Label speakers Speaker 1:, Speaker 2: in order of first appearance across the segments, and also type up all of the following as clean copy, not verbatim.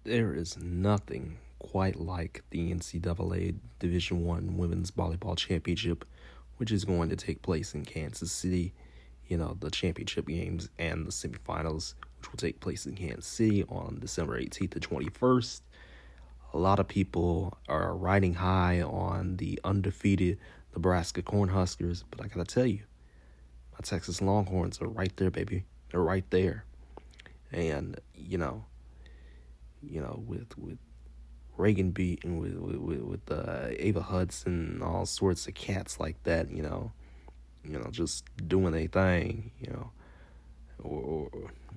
Speaker 1: There is nothing quite like the NCAA Division I Women's Volleyball Championship, which is going to take place in Kansas City. The championship games and the semifinals, which will take place in Kansas City on December 18th to 21st. A lot of people are riding high on the undefeated Nebraska Cornhuskers, but I gotta tell you, my Texas Longhorns are right there, baby. They're right there. And, with Reagan beat and with Ava Hudson and all sorts of cats like that, just doing their thing, or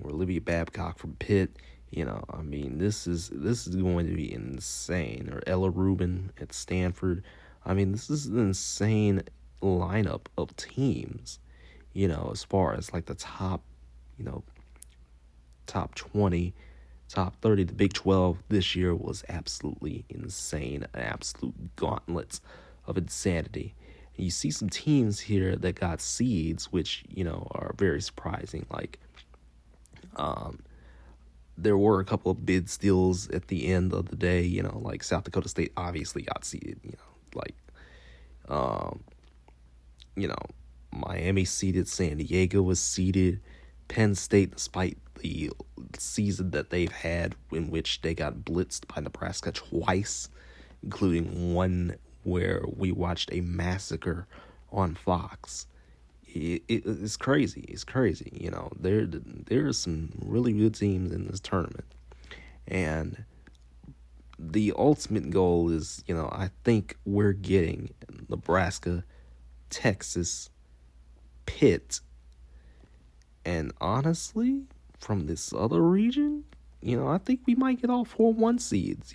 Speaker 1: Olivia Babcock from Pitt, this is going to be insane. Or Ella Rubin at Stanford. This is an insane lineup of teams, as far as like the top, top 20, top 30. The Big 12 this year was absolutely insane, absolute gauntlets of insanity. And you see some teams here that got seeds, which, are very surprising. Like, there were a couple of bid steals at the end of the day, like South Dakota State obviously got seeded, um, you know, Miami seeded, San Diego was seeded, Penn State, despite the season that they've had in which they got blitzed by Nebraska twice, including one where we watched a massacre on Fox. It's crazy. It's crazy. There are some really good teams in this tournament, and the ultimate goal is, I think we're getting Nebraska, Texas, Pitt, and honestly, from this other region, I think we might get all 4 1 seeds.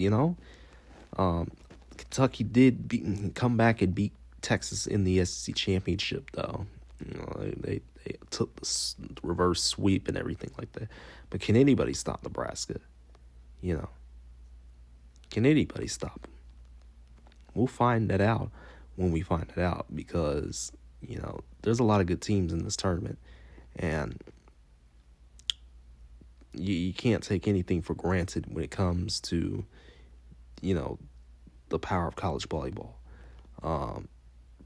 Speaker 1: Kentucky did come back and beat Texas in the SEC championship, though. They took the reverse sweep and everything like that. But can anybody stop Nebraska? Can anybody stop them? We'll find that out when we find it out, because, there's a lot of good teams in this tournament, and you can't take anything for granted when it comes to, the power of college volleyball.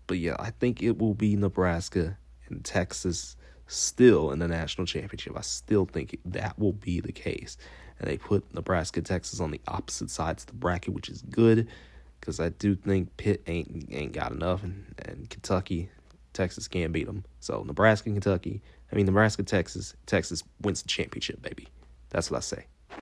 Speaker 1: But yeah, I think it will be Nebraska and Texas still in the national championship. I still think that will be the case. And they put Nebraska and Texas on the opposite sides of the bracket, which is good, because I do think Pitt ain't got enough, and Kentucky, Texas can't beat them. So Nebraska, Texas wins the championship, baby. That's what I say.